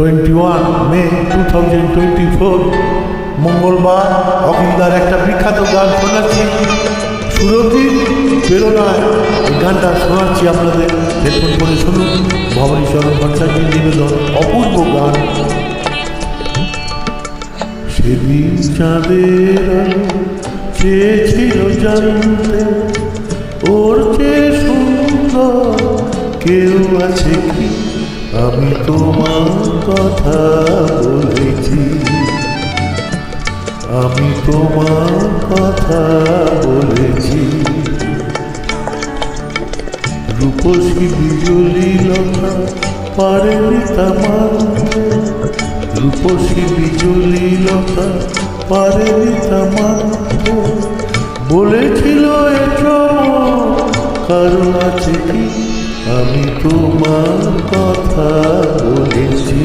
21 মে 2024 মঙ্গলবার অকিলদার একটা বিখ্যাত গান শোনাচ্ছি, সুরতি প্রেরণায়। এই গানটা শোনাচ্ছি আপনাদের, হেডফোন করে শুনুন। ভবানী চরণ ভট্টাচার্যের নিবেদন, অপূর্ব গান। সেদিন চাঁদের আলো চেয়েছিল জানতে, ওর চেয়ে সুন্দর কেউ আছে কি? আমি তোমার কথা বলেছি, আমি তোমার কথা বলেছি। রূপসী বিজলি লতা পারেনি তা মানতে, রূপসী বিজলি লতা পারেনি তা মানতে। বলেছিল এ কারণ আছে কি? আমি তোমার কথা বলেছি,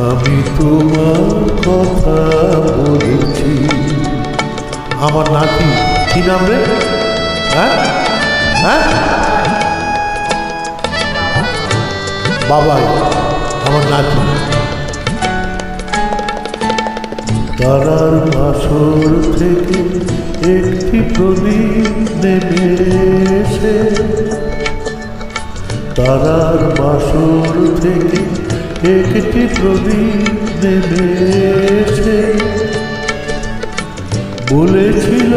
আমি তোমার কথা বলেছি। আমার নাতি কি নাম রে? হ্যাঁ হ্যাঁ, বাবাই আমার নাতি। তারার বাসর থেকে একটি প্রদীপ নেমে এসে, তারার বাসর থেকে একটি প্রদীপ নেমে এসে বলেছিল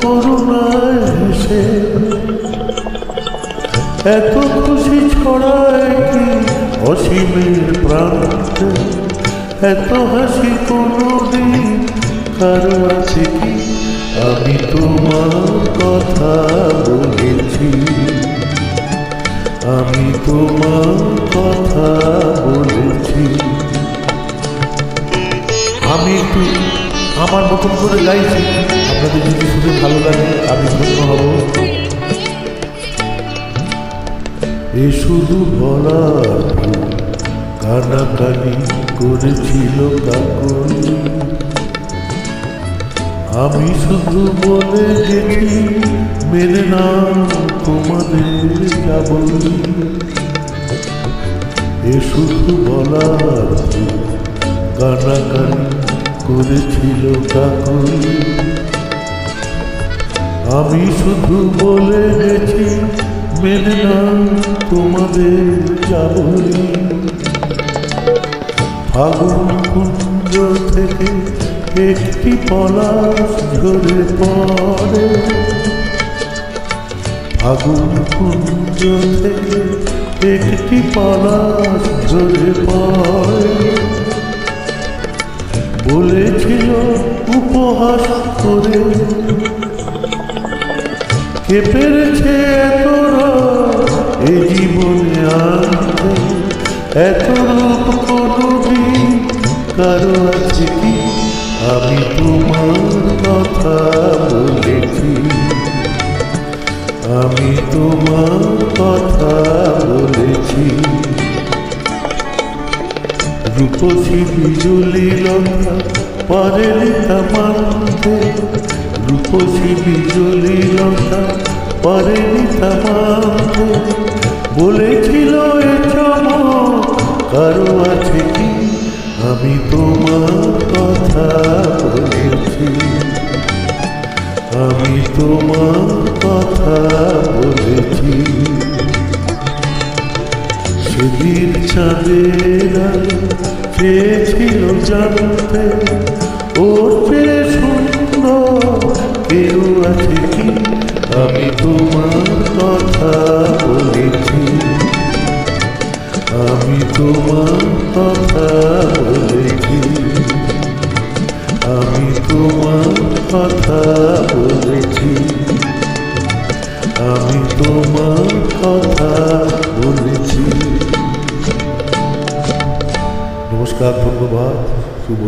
করুণায় হেসে, এত খুশি ছড়ায় কি অসীমের প্রান্তে? এত হাসি কোনদিন কারো আছে কি? আমি তোমার কথা বলেছি, আমি তোমার কথা বলেছি। আমি একটু আমার মতন করে গাইছি, আপনাদের যদি শুনে ভালো লাগে আমি ধন্য হব। এ শুধু বলার কানাকানি করেছিল কাকলি, আমি শুধু বলে গেছি মেনে নাও তোমাদের যাবই। এ শুধু বলার কানাকানি করেছিল কাকলি, আমি শুধু বলে গেছি মেনে নাও তোমাদের যাবই। ফাগুন কুঞ্জ থেকে একটি পলাশ ঝরে পড়ে, ফাগুন কুঞ্জ থেকে একটি পলাশ ঝরে পড়ে। বলেছিল উপহাস করে, কে পেরেছে এতরা এ জীবনে আনতে? এত রূপ কোনদিন কারো আছে কি? আমি তোমার কথা বলেছি, আমি তোমার কথা বলেছি। রূপসী বিজলি লতা পারেনি তা মানতে, রূপসী বিজলি লতা পারেনি তা মানতে। বলেছিল এ চমক কারো আছে কি? আমি তোমার কথা বলেছি, আমি তোমার কথা বলেছি। সেদিন চাঁদের আলো চেয়েছিল জানতে, ওর চেয়ে সুন্দর কেউ আছে কি? আমি তোমার কথা বলেছি, আমি তোমার কথা বলেছি, আমি তোমার কথা বলেছি, আমি তোমার কথা বলেছি। নমস্কার, ধন্যবাদ, শুভ